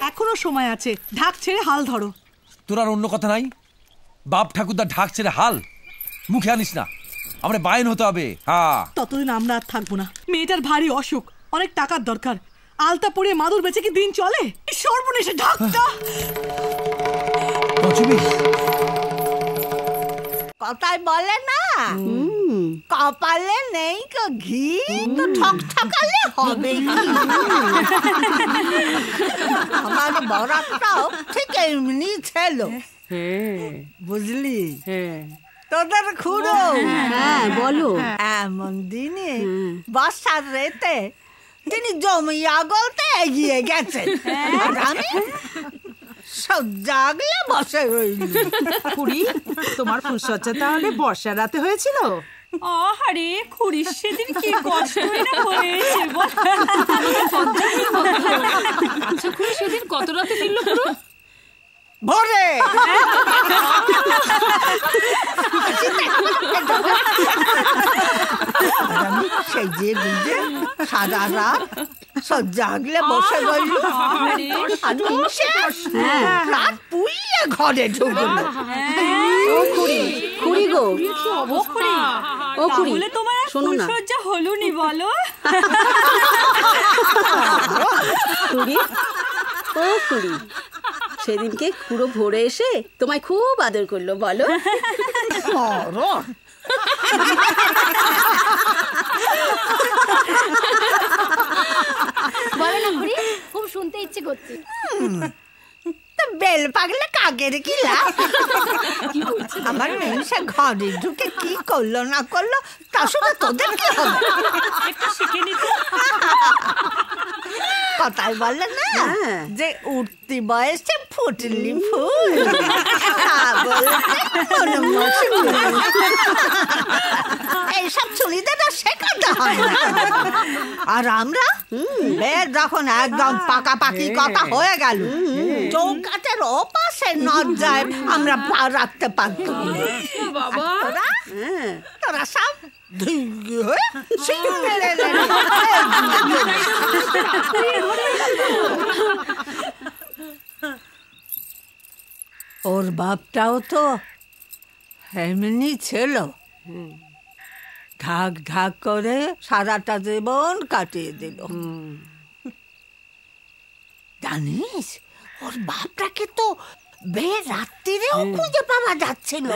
এখনো সময় আছে, ঢাক ছেড়ে হাল ধরো। তোর আর অন্য কথা নাই? বাপ ঠাকুরদা ঢাক ছেড়ে হাল মুখে আনিস না, আমরা বাইন হতে হবে। হ্যাঁ, ততদিন আমরা আর থাকবো না। মেয়েটার ভারী অসুখ, অনেক টাকার দরকার। আলতা পরিয়ে মাদুর বেচে কি দিন চলে? সর্বনেশে ঢাকটা। কথায় বলে না, কপালে নেই তো ঘি তো ঠকঠকালে হবে। আমার বরাতটাও ঠিক এমনি ছিল, বুঝলি? তোদের খুড়ো বলো। এমন দিনে বর্ষার রেতে তিনি জমিয়া গলতে এগিয়ে গেছেন, আর আমি সব জাগলে বসে রইল। খুড়ি, তোমার ফুলসজ্জা তাহলে বর্ষা রাতে হয়েছিল? আরে খুড়ি সেদিন কি কষ্টই না হয়েছে। আচ্ছা খুড়ি সেদিন কত রাতে ফিরলো পুরো? ভোরে। সেই যে বুঝে সারা রাত সব জাগলে বসে রইল, রাত পুইয়ে ঘরে ঢুকলো। খুড়ি গো, ও খুড়ি তোমার ফুলসজ্জা হলো নি বলো? খুড়ি, ও খুড়ি, সেদিনকে খুড়ো ভোরে এসে তোমায় খুব আদর করলো বলো? বলো না খুড়ি, খুব শুনতে ইচ্ছে করছে। বেল পাগলে কাকের কি লাভ? আমার মেয়ে ঘরে ঢুকে কি করলো না করলো তার সঙ্গে তোদের কি হবে? কথাই বলে না যে উঠতি বয়সে ফুটলি ফুল, এইসব চুলিদের শেখাতে হয় না। আর আমরা যখন একদম পাকাপাকি কথা হয়ে গেল, চৌকাঠের ওপাশে নজ্জায় আমরা পা রাখতে পারতাম। তোরা সব ওর বাপটাও তো এমনি ছিল, ঢাক ঢাক করে সারাটা জীবন কাটিয়ে দিল। জানিস ওর বাপটাকে তো রাত্রিরেও খুঁজে পাওয়া যাচ্ছিল।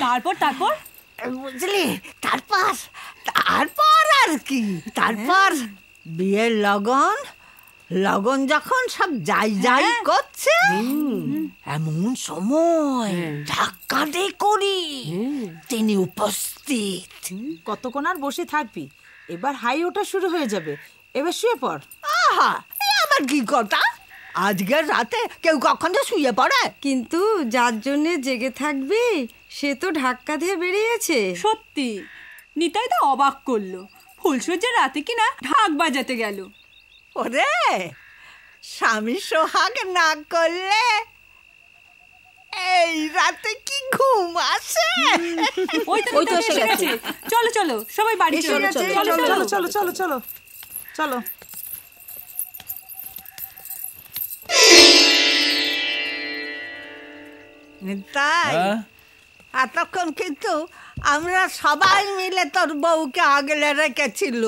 তারপর বুঝলি, তারপর আর কি, তারপর বিয়ের লগন যখন সব যাই করছে, এমন সময় ধাক্কা দিয়ে করি তিনি উপস্থিত। কতক্ষণ আর বসে থাকবি? এবার হাই ওঠা শুরু হয়ে যাবে, এবার শুয়ে পড়। আহা, আমার কি কথা, আজকের রাতে কেউ কখনো শুয়ে পড়ে? কিন্তু যার জন্য জেগে থাকবে সে তো ধাক্কা দিয়ে বেরিয়েছে। সত্যি নিতাই তো অবাক করলো, ফুলসজ্জার রাতে কিনা ঢাক বাজাতে গেল। ওরে, স্বামী সোহাগ না করলে এই রাতে কি ঘুম আসে? ওই তো এসে গেছে। চলো চলো সবাই বাড়ি চলো। চলো চলো চলো চলো চলো। তাই এতক্ষণ কিন্তু আমরা সবাই মিলে তোর বউকে আগলে রেখেছিল,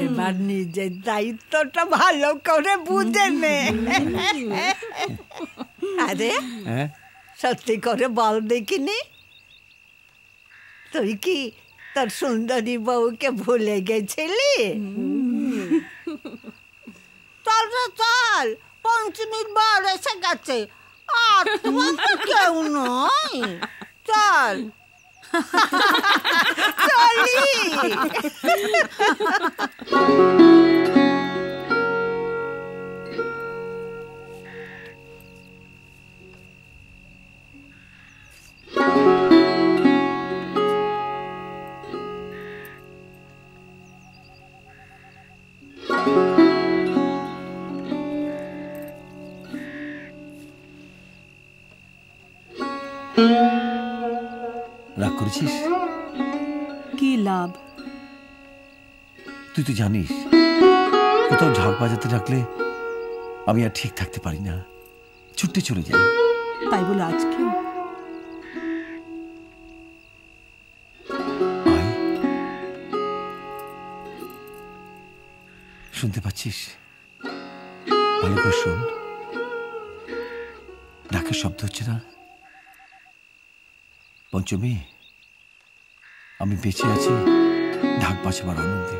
এবার নিজের দায়িত্বটা ভালো করে বুঝে নে। আরে সত্যি করে বল দেখিনি, তুই কি তোর সুন্দরী বউকে ভুলে গেছিলি? চল চল, পঞ্চমীর বার এসে গেছে, আর তোমার কেউ নয়, চল চলি। রাগ করেছিস? কি লাভ? তুই তো জানিস কোথাও ঝাঁক বাজাতে ডাকলে আমি আর ঠিক থাকতে পারি না, ছুটতে চলে যাই। তাই বলে আজকে শুনতে পাচ্ছিস? ভালো করে শোন, ডাকের শব্দ হচ্ছে না? পঞ্চমী, আমি বেঁচে আছি ঢাক বাজাবার আনন্দে।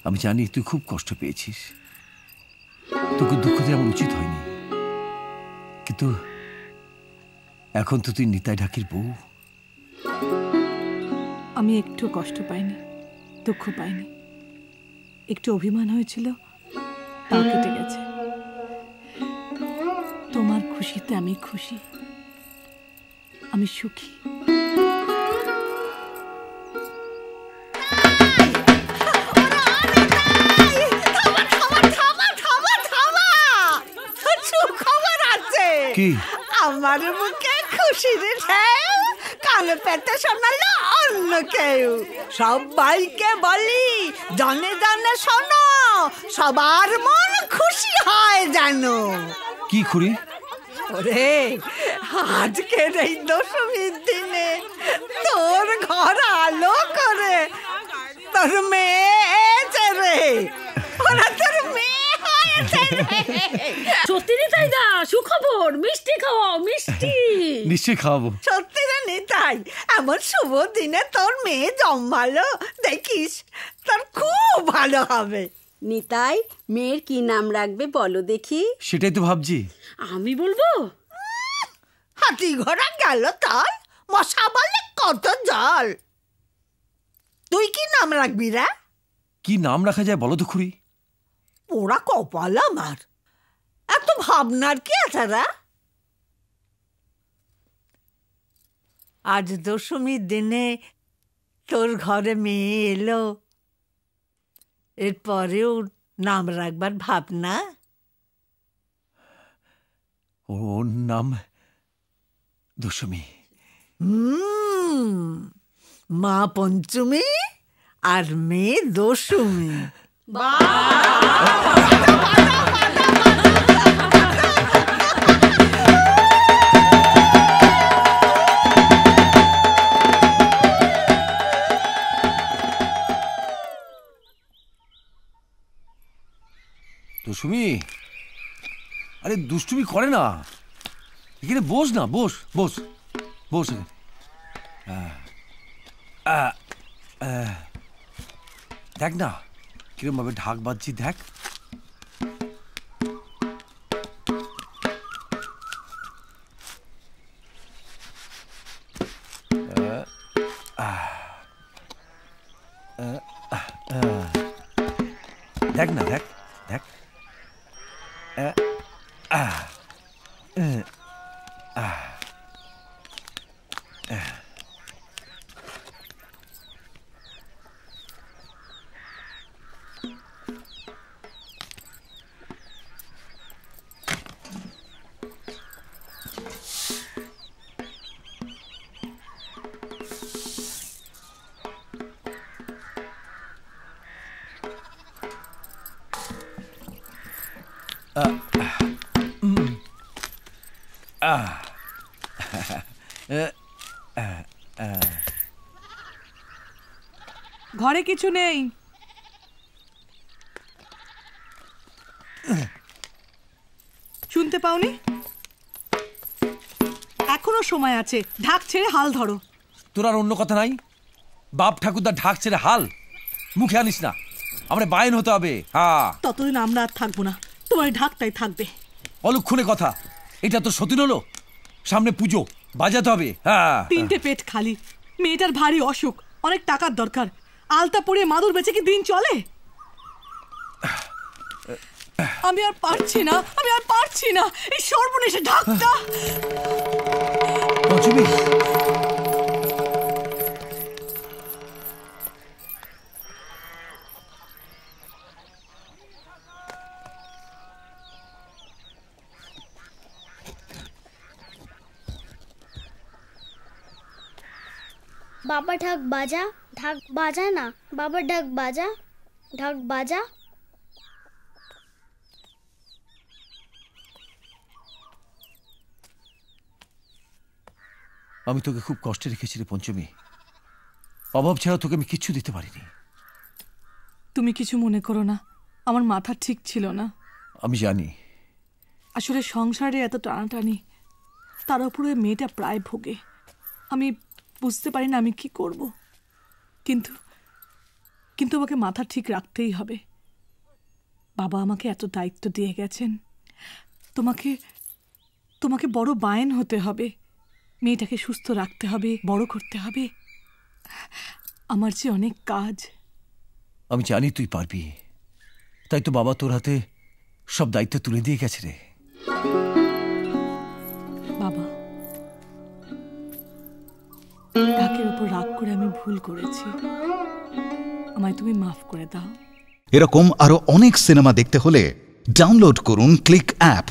আমি জানি তুই খুব কষ্ট পেয়েছিস, তোকে দুঃখ দিয়ে আমার উচিত হয়নি, কিন্তু এখন তো তুই নিতাই ঢাকির বউ। আমি একটু কষ্ট পাইনি, দুঃখ পাইনি, একটু অভিমান হয়েছিল, তাও কেটে গেছে। তোমার খুশিতে আমি খুশি, আমি সুখী। কি আমার মুখে খুশির ঢেউ কানে পেতে শোনালো অন্য কেউ। সবাইকে বলি জানে জানে শোনো, সবার মন খুশি হয় জানো। কি খুড়ি? ওরে আজকের এই দশমীর দিনে তোর ঘর আলো করে তোর মেয়ে রে, ওরা তোর মেয়ে হয়েছে রে। সত্যি নিতাই দা, সুখবর, মিষ্টি খাওয়াও, মিষ্টি। নিশ্চয়ই খাওয়াবো। সত্যি রে নিতাই, এমন শুভ দিনে তোর মেয়ে জন্মালো, দেখিস তোর খুব ভালো হবে। নিতাই, মেয়ের কি নাম রাখবে বলো দেখি? সেটাই তো ভাবছি। আমি বলবো? হাতি ঘোড়া গেল তাল, মশা বলে কত জল। তুই কি নাম রাখবি রে? কি নাম রাখা যায় বলো তো খুড়ি? ওরা কপাল আমার, এত ভাবনার কি আছে রে? আজ দশমীর দিনে তোর ঘরে মেয়ে এলো, এরপরেও নাম রাখবার ভাবনা? ওর নাম দশমী। মা পঞ্চমী আর মেয়ে দশমী। দশমী, আরে দুষ্টুমি করে না, এখানে বস না, বস বস বস। দেখ না কিরম ভাবে ঢাক বাজছি, দেখ। দেখ না, দেখ দেখ। ঘরে কিছু নেই। শুনতে পাওনি? এখনো সময় আছে, ঢাক ছেড়ে হাল ধরো। তোর আর অন্য কথা নাই? বাপ ঠাকুরদা ঢাক ছেড়ে হাল মুখে আনিস না, আমরা বায়ন হতে হবে। হ্যাঁ, ততদিন আমরা আর থাকবো না, তোমার ঢাকটাই থাকবে। অলক্ষণে কথা, এটা তো সতীন হলো, সামনে পুজো, বাজাতে হবে। হ্যাঁ, 3টে পেট খালি, মেয়েটার ভারী অসুখ, অনেক টাকার দরকার। আলতা পরিয়ে মাদুর বেচে কি দিন চলে? আমি আর পারছি না, আমি আর পারছি না, এই সর্বনেশে ঢাকটা। পঞ্চমী, বাবা ঢাক বাজা, ঢাক বাজা না, বাবা ঢাক বাজা, ঢাক বাজা। আমি তোকে খুব কষ্টে রেখেছি রে পঞ্চমী। অভাব ছাড়া তোকে আমি কিচ্ছু দিতে পারিনি। তুমি কিছু মনে করো না, আমার মাথা ঠিক ছিল না। আমি জানি। আসলে সংসারে এত টানাটানি, তার উপরে মেয়েটা প্রায় ভোগে। আমি বুঝতে পারি না আমি কি করব, কিন্তু কিন্তু আমাকে মাথা ঠিক রাখতেই হবে। বাবা আমাকে এত দায়িত্ব দিয়ে গেছেন, তোমাকে তোমাকে বড় বায়েন হতে হবে, মেয়েটাকে সুস্থ রাখতে হবে, বড় করতে হবে। আমার যে অনেক কাজ। আমি জানি তুই পারবি, তাই তো বাবা তোর হাতে সব দায়িত্ব তুলে দিয়ে গেছে রে। বাবা, ঢাকের উপর রাগ করে আমি ভুল করেছি, আমায় তুমি মাফ করে দাও। এরকম আরো অনেক সিনেমা দেখতে হলে ডাউনলোড করুন ক্লিক অ্যাপ।